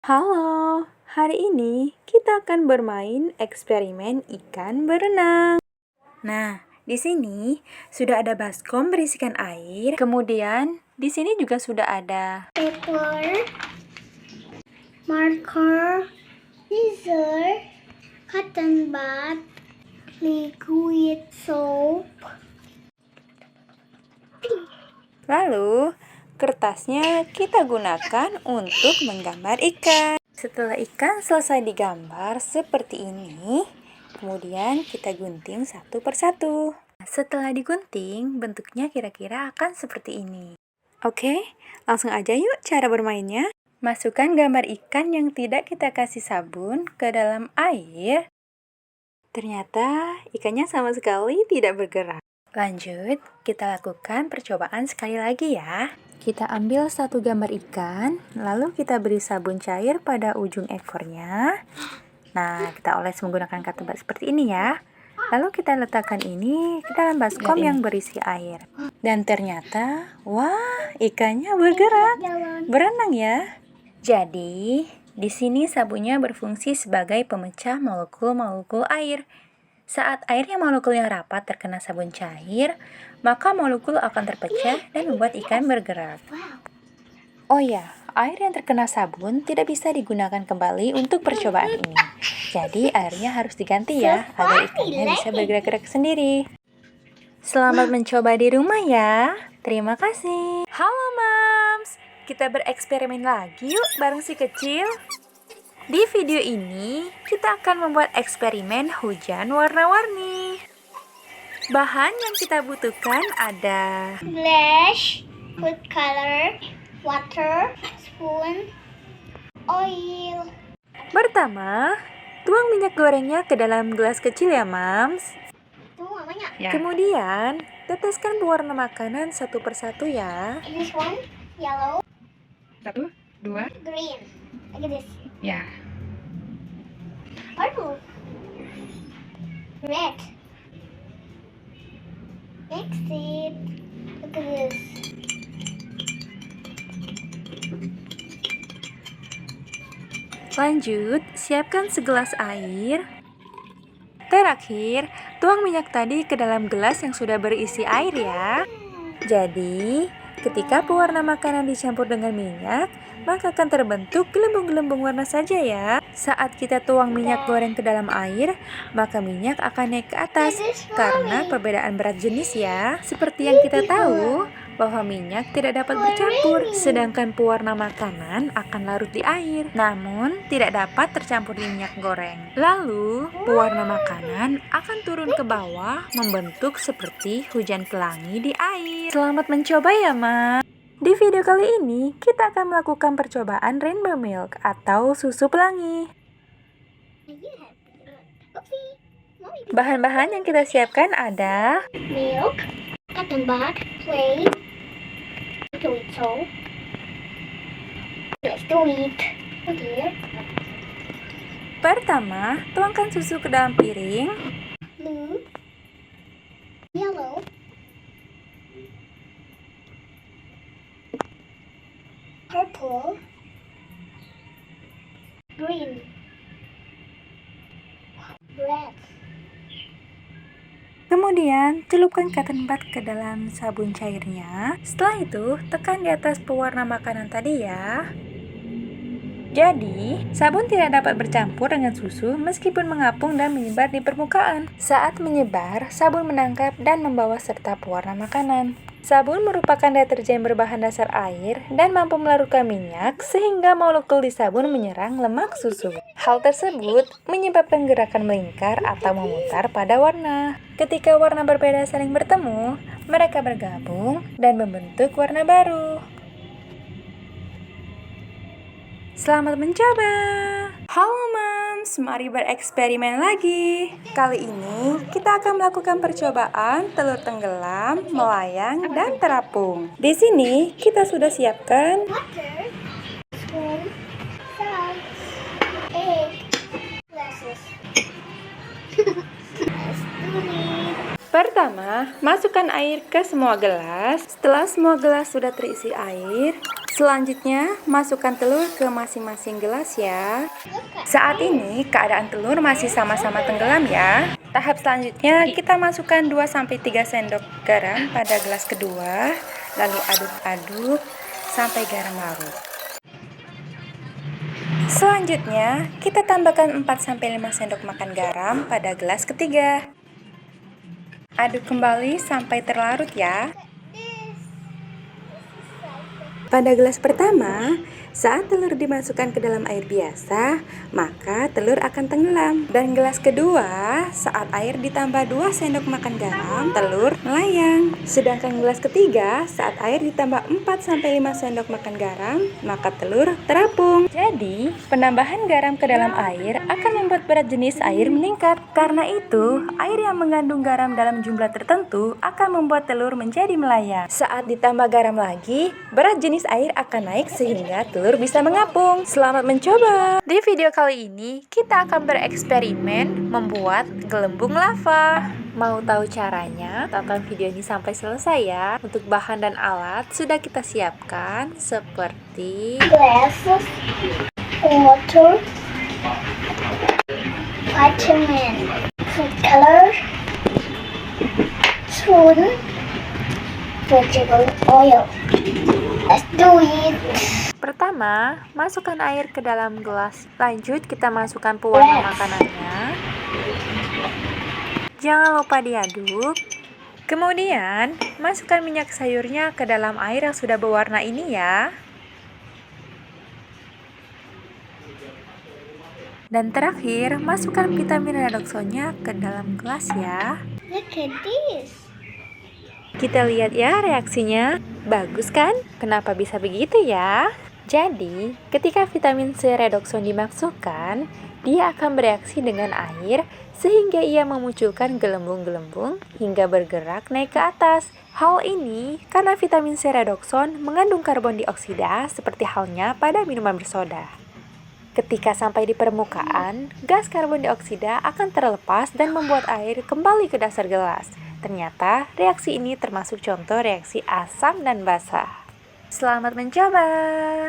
Halo, hari ini kita akan bermain eksperimen ikan berenang. Nah, di sini sudah ada baskom berisikan air. Kemudian di sini juga sudah ada paper, marker, scissor, cotton bud, liquid soap. Lalu kertasnya kita gunakan untuk menggambar ikan. Setelah ikan selesai digambar seperti ini, kemudian kita gunting satu persatu. Setelah digunting, bentuknya kira-kira akan seperti ini. Oke, langsung aja yuk cara bermainnya. Masukkan gambar ikan yang tidak kita kasih sabun ke dalam air. Ternyata ikannya sama sekali tidak bergerak. Lanjut, kita lakukan percobaan sekali lagi ya. Kita ambil satu gambar ikan, lalu kita beri sabun cair pada ujung ekornya. Nah, kita oles menggunakan cotton bud seperti ini ya. Lalu kita letakkan ini ke dalam baskom yang berisi air. Dan ternyata, wah, ikannya bergerak, berenang ya. Jadi, di sini sabunnya berfungsi sebagai pemecah molekul-molekul air. Saat air yang molekulnya rapat terkena sabun cair, maka molekul akan terpecah dan membuat ikan bergerak. Oh ya, air yang terkena sabun tidak bisa digunakan kembali untuk percobaan ini. Jadi airnya harus diganti ya, agar ikannya bisa bergerak-gerak sendiri. Selamat mencoba di rumah ya. Terima kasih. Halo Mams, kita bereksperimen lagi yuk bareng si kecil. Di video ini, kita akan membuat eksperimen hujan warna-warni. Bahan yang kita butuhkan ada Glass, food color, water, spoon, oil. Pertama, tuang minyak gorengnya ke dalam gelas kecil ya, Mams. Itu namanya. Ya. Kemudian, teteskan pewarna makanan satu persatu ya. This one, yellow, 1, 2, green. Like this. ya. Purple. Red. Mix it. Look at this. Lanjut, siapkan segelas air. Terakhir, tuang minyak tadi ke dalam gelas yang sudah berisi air ya. Jadi, ketika pewarna makanan dicampur dengan minyak, maka akan terbentuk gelembung-gelembung warna saja ya. Saat kita tuang minyak goreng ke dalam air, maka minyak akan naik ke atas karena perbedaan berat jenis ya. Seperti yang kita tahu, bahwa minyak tidak dapat bercampur, sedangkan pewarna makanan akan larut di air, namun tidak dapat tercampur di minyak goreng. Lalu, pewarna makanan akan turun ke bawah, membentuk seperti hujan pelangi di air. Selamat mencoba ya, Ma. Di video kali ini, kita akan melakukan percobaan rainbow milk atau susu pelangi. Oopsie. Mommy. Bahan-bahan yang kita siapkan ada Milk, cotton bud, whey, liquid soap. Let's do it. Okay. pertama, tuangkan susu ke dalam piring. Blue, yellow, purple, green, red. Kemudian, celupkan cotton bud ke dalam sabun cairnya. Setelah itu, tekan di atas pewarna makanan tadi ya. Jadi, sabun tidak dapat bercampur dengan susu meskipun mengapung dan menyebar di permukaan. Saat menyebar, sabun menangkap dan membawa serta pewarna makanan. Sabun merupakan deterjen berbahan dasar air dan mampu melarutkan minyak sehingga molekul di sabun menyerang lemak susu. Hal tersebut menyebabkan gerakan melingkar atau memutar pada warna. Ketika warna berbeda saling bertemu, mereka bergabung dan membentuk warna baru. Selamat mencoba! Halo Mams, mari bereksperimen lagi. Kali ini kita akan melakukan percobaan telur tenggelam, melayang, dan terapung. Di sini kita sudah siapkan Water, spoon, salt, egg, glasses. Let's do it. Pertama, masukkan air ke semua gelas. Setelah semua gelas sudah terisi air, Selanjutnya, masukkan telur ke masing-masing gelas ya. Look at Saat ini, keadaan telur masih sama-sama tenggelam ya. Tahap selanjutnya, kita masukkan 2-3 sendok garam pada gelas kedua, lalu aduk-aduk sampai garam larut. Selanjutnya, kita tambahkan 4-5 sendok makan garam pada gelas ketiga. Aduk kembali sampai terlarut ya. this. Pada gelas pertama, saat telur dimasukkan ke dalam air biasa, maka telur akan tenggelam. Dan gelas kedua, saat air ditambah 2 sendok makan garam, telur melayang. Sedangkan gelas ketiga, saat air ditambah 4-5 sendok makan garam, maka telur terapung. Jadi, penambahan garam ke dalam air akan membuat berat jenis air meningkat. Karena itu, air yang mengandung garam dalam jumlah tertentu akan membuat telur menjadi melayang. Saat ditambah garam lagi, berat jenis air akan naik sehingga telur bisa mengapung. Selamat mencoba! Di video kali ini, kita akan bereksperimen membuat gelembung lava. Mau tahu caranya? Tonton video ini sampai selesai ya. Untuk bahan dan alat sudah kita siapkan seperti Glasses, water, vitamin, food color, spoon, vegetable oil. Let's do it. pertama, masukkan air ke dalam gelas. Lanjut, kita masukkan pewarna makanannya. Jangan lupa diaduk. Kemudian, masukkan minyak sayurnya ke dalam air yang sudah berwarna ini ya. Dan terakhir, masukkan vitamin redoxonnya ke dalam gelas ya. Look at this. Kita lihat ya reaksinya. Bagus kan? Kenapa bisa begitu ya? Jadi, ketika vitamin C redoxon dimasukkan, dia akan bereaksi dengan air sehingga ia memunculkan gelembung-gelembung hingga bergerak naik ke atas. Hal ini karena vitamin C redoxon mengandung karbon dioksida seperti halnya pada minuman bersoda. Ketika sampai di permukaan, gas karbon dioksida akan terlepas dan membuat air kembali ke dasar gelas. Ternyata reaksi ini termasuk contoh reaksi asam dan basa. Selamat mencoba!